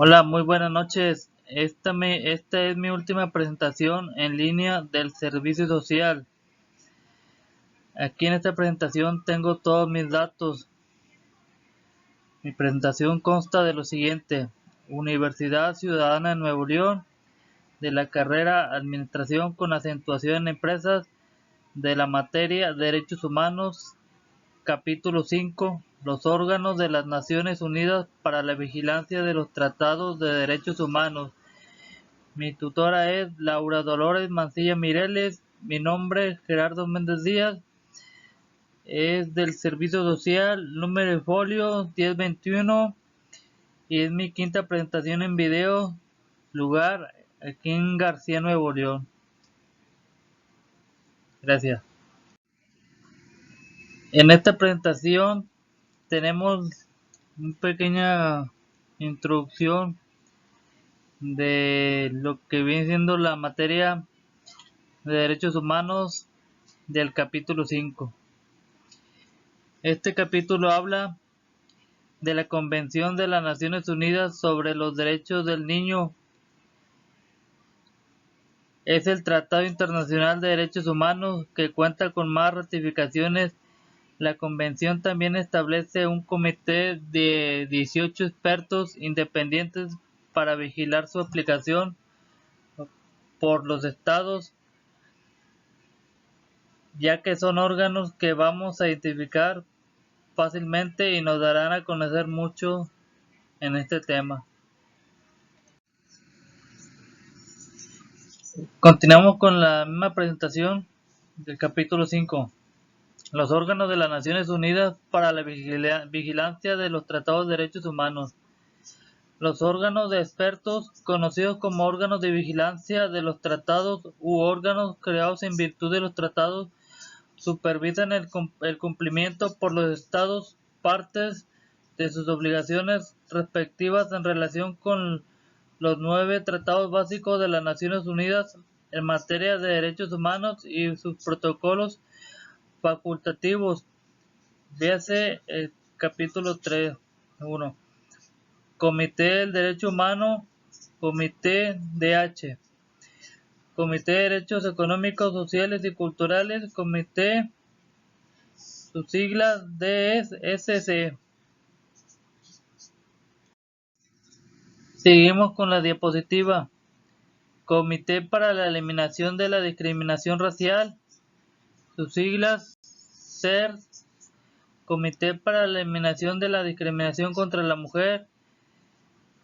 Hola, muy buenas noches. Esta es mi última presentación en línea del servicio social. Aquí en esta presentación tengo todos mis datos. Mi presentación consta de lo siguiente: Universidad Ciudadana de Nuevo León, de la carrera Administración con acentuación en empresas, de la materia Derechos Humanos, capítulo 5, los órganos de las Naciones Unidas para la vigilancia de los tratados de derechos humanos. Mi tutora es Laura Dolores Mancilla Mireles. Mi nombre es Gerardo Méndez Díaz. Es del Servicio Social, número de folio 1021. Y es mi quinta presentación en video. Lugar aquí en García, Nuevo León. Gracias. En esta presentación tenemos una pequeña introducción de lo que viene siendo la materia de derechos humanos del capítulo 5. Este capítulo habla de la Convención de las Naciones Unidas sobre los Derechos del Niño. Es el Tratado Internacional de Derechos Humanos que cuenta con más ratificaciones. La Convención también establece un comité de 18 expertos independientes para vigilar su aplicación por los estados, ya que son órganos que vamos a identificar fácilmente y nos darán a conocer mucho en este tema. Continuamos con la misma presentación del capítulo 5. Los órganos de las Naciones Unidas para la vigilancia de los tratados de derechos humanos. Los órganos de expertos, conocidos como órganos de vigilancia de los tratados u órganos creados en virtud de los tratados, supervisan el cumplimiento por los estados partes de sus obligaciones respectivas en relación con los 9 tratados básicos de las Naciones Unidas en materia de derechos humanos y sus protocolos facultativos. Véase el capítulo 3.1. Comité del Derecho Humano, Comité DH. Comité de Derechos Económicos, Sociales y Culturales, Comité, sus siglas DSC. Seguimos con la diapositiva. Comité para la Eliminación de la Discriminación Racial, sus siglas CER. Comité para la Eliminación de la Discriminación contra la Mujer,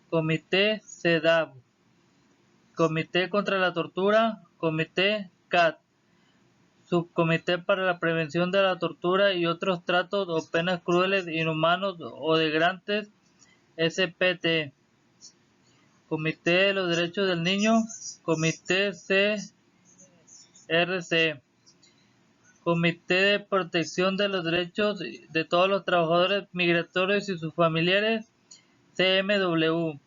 Comité CEDAW. Comité contra la Tortura, Comité CAT. Subcomité para la Prevención de la Tortura y otros tratos o penas crueles, inhumanos o degradantes, SPT. Comité de los Derechos del Niño, Comité CRC. Comité de Protección de los Derechos de todos los trabajadores migratorios y sus familiares, CMW.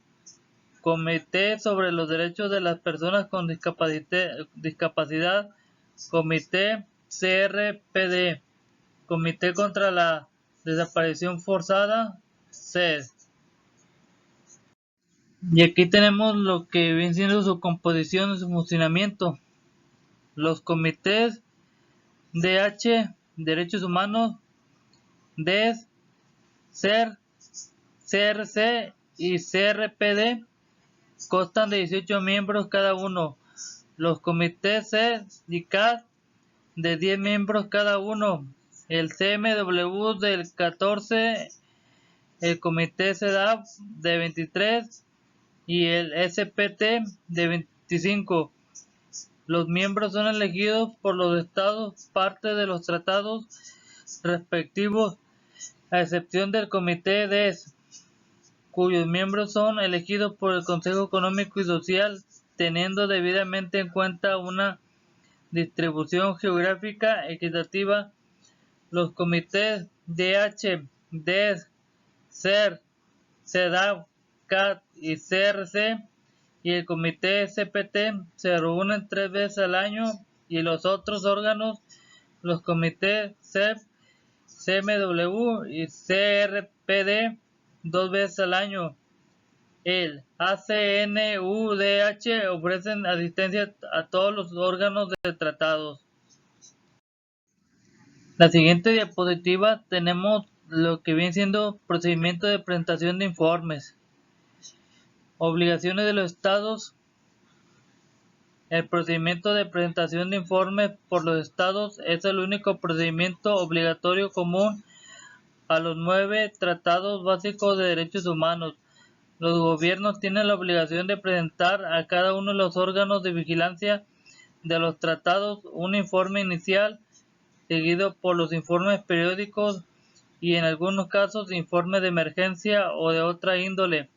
Comité sobre los Derechos de las Personas con Discapacidad, Comité CRPD. Comité contra la Desaparición Forzada, CES. Y aquí tenemos lo que viene siendo su composición y su funcionamiento. Los comités DH, Derechos Humanos, DES, CER, CRC y CRPD constan de 18 miembros cada uno. Los comités CES y CAT de 10 miembros cada uno. El CMW del 14, el comité CEDAW de 23 y el SPT de 25. Los miembros son elegidos por los estados parte de los tratados respectivos, a excepción del comité DES, cuyos miembros son elegidos por el Consejo Económico y Social, teniendo debidamente en cuenta una distribución geográfica equitativa. Los comités DH, DES, CER, CEDAW, CAT y CRC y el comité SPT se reúnen 3 veces al año, y los otros órganos, los comités CEP, CMW y CRPD, 2 veces al año. El ACNUDH ofrecen asistencia a todos los órganos de tratados. La siguiente diapositiva tenemos lo que viene siendo procedimiento de presentación de informes. Obligaciones de los estados. El procedimiento de presentación de informes por los estados es el único procedimiento obligatorio común a los 9 tratados básicos de derechos humanos. Los gobiernos tienen la obligación de presentar a cada uno de los órganos de vigilancia de los tratados un informe inicial, seguido por los informes periódicos y en algunos casos informes de emergencia o de otra índole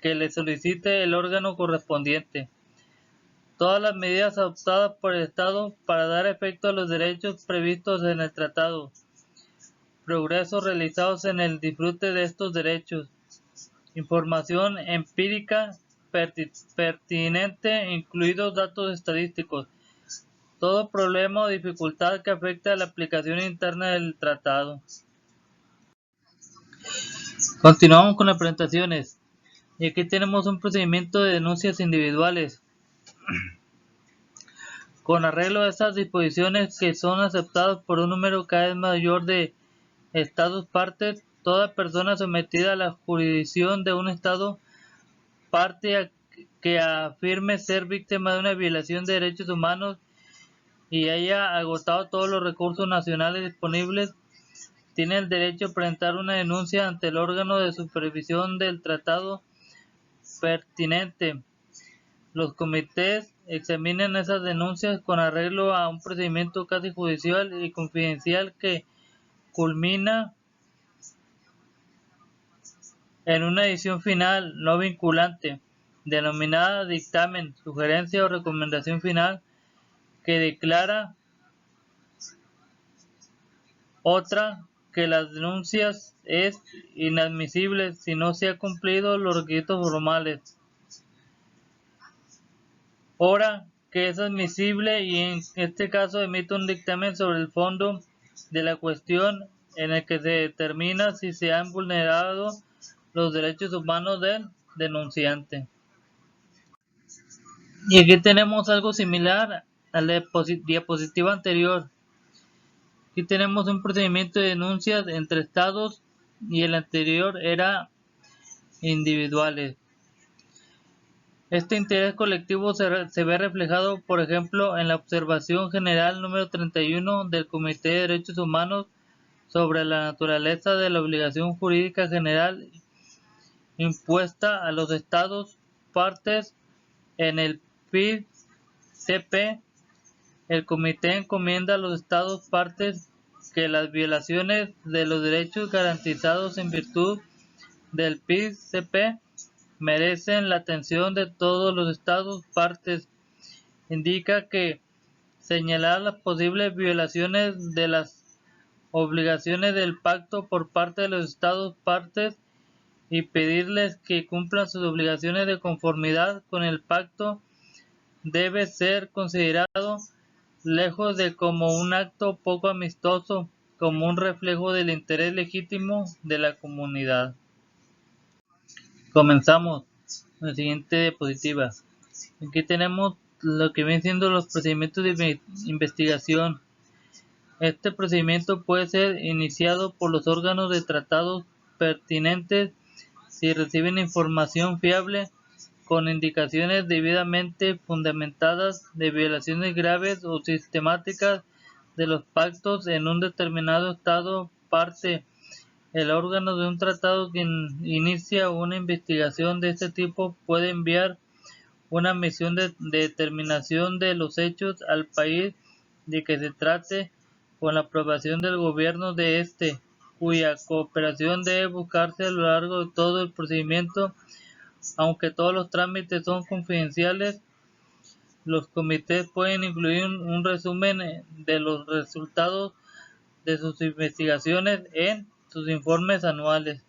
que le solicite el órgano correspondiente. Todas las medidas adoptadas por el Estado para dar efecto a los derechos previstos en el tratado. Progresos realizados en el disfrute de estos derechos. Información empírica pertinente, incluidos datos estadísticos. Todo problema o dificultad que afecte a la aplicación interna del tratado. Continuamos con las presentaciones. Y aquí tenemos un procedimiento de denuncias individuales. Con arreglo a estas disposiciones que son aceptadas por un número cada vez mayor de estados partes, toda persona sometida a la jurisdicción de un estado parte que afirme ser víctima de una violación de derechos humanos y haya agotado todos los recursos nacionales disponibles, tiene el derecho a presentar una denuncia ante el órgano de supervisión del tratado pertinente. Los comités examinan esas denuncias con arreglo a un procedimiento casi judicial y confidencial que culmina en una decisión final no vinculante, denominada dictamen, sugerencia o recomendación final, que declara otra que las denuncias es inadmisible si no se han cumplido los requisitos formales. Ora que es admisible y en este caso emite un dictamen sobre el fondo de la cuestión en el que se determina si se han vulnerado los derechos humanos del denunciante. Y aquí tenemos algo similar a la diapositiva anterior. Aquí tenemos un procedimiento de denuncias entre estados y el anterior era individuales. Este interés colectivo se ve reflejado, por ejemplo, en la observación general número 31 del Comité de Derechos Humanos sobre la naturaleza de la obligación jurídica general impuesta a los estados partes en el PID-CP. El comité encomienda a los estados partes que las violaciones de los derechos garantizados en virtud del PID-CP merecen la atención de todos los estados partes. Indica que señalar las posibles violaciones de las obligaciones del pacto por parte de los estados partes y pedirles que cumplan sus obligaciones de conformidad con el pacto debe ser considerado, lejos de como un acto poco amistoso, como un reflejo del interés legítimo de la comunidad. Comenzamos con la siguiente diapositiva. Aquí tenemos lo que vienen siendo los procedimientos de investigación. Este procedimiento puede ser iniciado por los órganos de tratados pertinentes si reciben información fiable con indicaciones debidamente fundamentadas de violaciones graves o sistemáticas de los pactos en un determinado estado parte. El órgano de un tratado que inicia una investigación de este tipo puede enviar una misión de determinación de los hechos al país de que se trate con la aprobación del gobierno de este, cuya cooperación debe buscarse a lo largo de todo el procedimiento. Aunque todos los trámites son confidenciales, los comités pueden incluir un resumen de los resultados de sus investigaciones en sus informes anuales.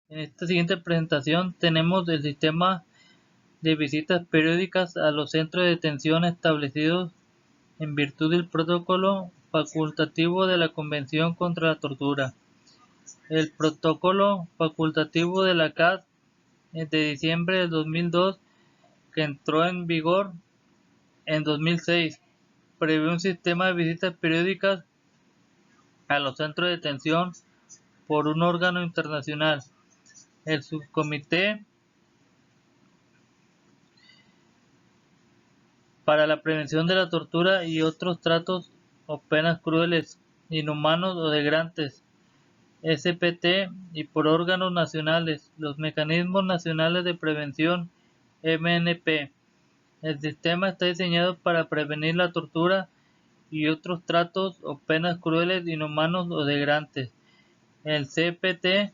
En esta siguiente presentación tenemos el sistema de visitas periódicas a los centros de detención establecidos en virtud del protocolo facultativo de la Convención contra la Tortura. El protocolo facultativo de la CAT de diciembre del 2002 que entró en vigor en 2006. Prevé un sistema de visitas periódicas a los centros de detención por un órgano internacional. El Subcomité para la Prevención de la Tortura y otros tratos o penas crueles, inhumanos o degradantes, SPT, y por órganos nacionales, los Mecanismos Nacionales de Prevención, MNP. El sistema está diseñado para prevenir la tortura y otros tratos o penas crueles, inhumanos o degradantes. El CPT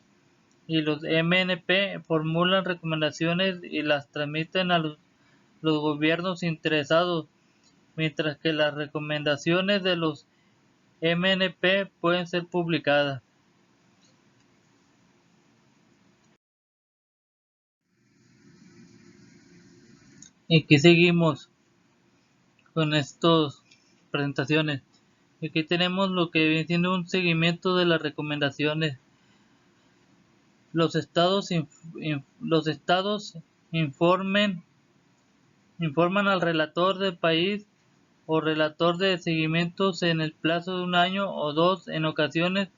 y los MNP formulan recomendaciones y las transmiten a los gobiernos interesados, mientras que las recomendaciones de los MNP pueden ser publicadas. Y aquí seguimos con estas presentaciones. Aquí tenemos lo que viene siendo un seguimiento de las recomendaciones. Los estados informan al relator del país o relator de seguimientos en el plazo de un año o dos en ocasiones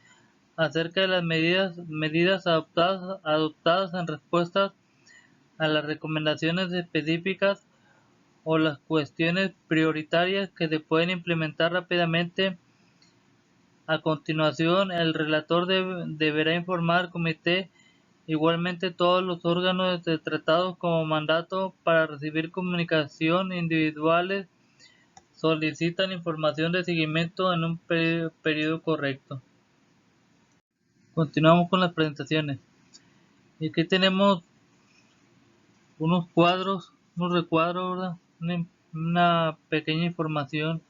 acerca de las medidas adoptadas en respuesta a las recomendaciones específicas o las cuestiones prioritarias que se pueden implementar rápidamente. A continuación, el relator deberá informar al comité. Igualmente, todos los órganos tratados como mandato para recibir comunicación individuales solicitan información de seguimiento en un periodo correcto. Continuamos con las presentaciones. Y aquí tenemos unos recuadros, ¿verdad? Una pequeña información.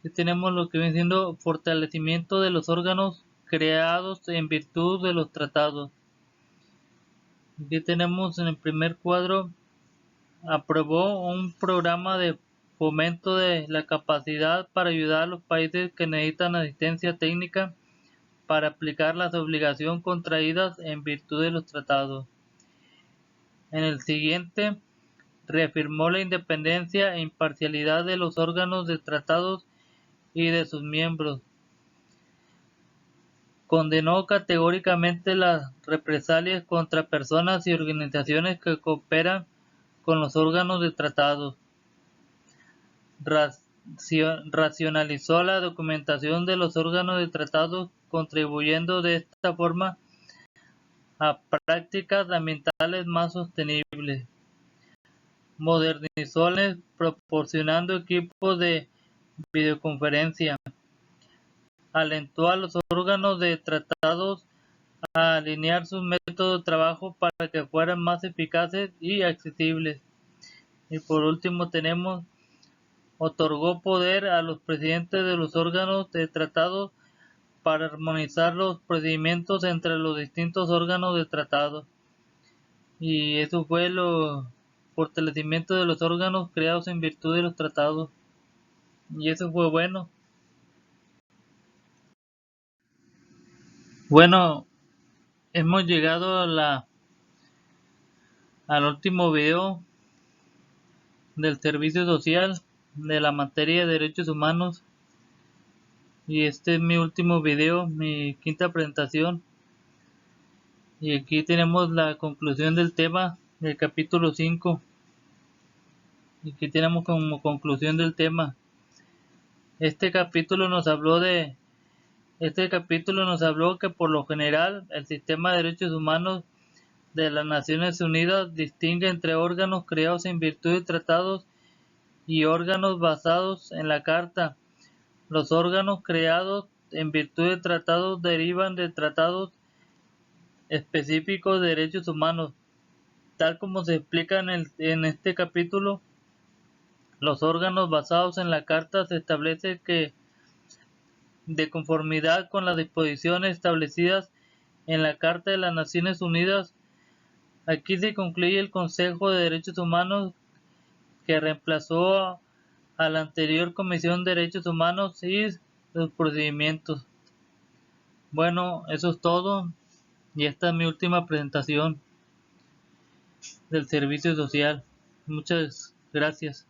Aquí tenemos lo que viene siendo fortalecimiento de los órganos creados en virtud de los tratados. Aquí tenemos en el primer cuadro, aprobó un programa de fomento de la capacidad para ayudar a los países que necesitan asistencia técnica para aplicar las obligaciones contraídas en virtud de los tratados. En el siguiente, reafirmó la independencia e imparcialidad de los órganos de tratados y de sus miembros. Condenó categóricamente las represalias contra personas y organizaciones que cooperan con los órganos de tratados. Racionalizó la documentación de los órganos de tratados, contribuyendo de esta forma a prácticas ambientales más sostenibles. Modernizóles proporcionando equipos de videoconferencia. Alentó a los órganos de tratados a alinear sus métodos de trabajo para que fueran más eficaces y accesibles. Y por último tenemos, otorgó poder a los presidentes de los órganos de tratados para armonizar los procedimientos entre los distintos órganos de tratado. Y eso fue el fortalecimiento de los órganos creados en virtud de los tratados. Y eso fue bueno. Bueno, hemos llegado al último video del servicio social de la materia de derechos humanos. Y este es mi último video, mi quinta presentación. Y aquí tenemos la conclusión del tema del capítulo 5. Y aquí tenemos como conclusión del tema. Este capítulo nos habló que por lo general el sistema de derechos humanos de las Naciones Unidas distingue entre órganos creados en virtud de tratados y órganos basados en la Carta. Los órganos creados en virtud de tratados derivan de tratados específicos de derechos humanos. Tal como se explica en este capítulo, los órganos basados en la Carta se establece que, de conformidad con las disposiciones establecidas en la Carta de las Naciones Unidas, aquí se concluye el Consejo de Derechos Humanos, que reemplazó a la anterior Comisión de Derechos Humanos y los procedimientos. Bueno, eso es todo y esta es mi última presentación. del servicio social. Muchas gracias.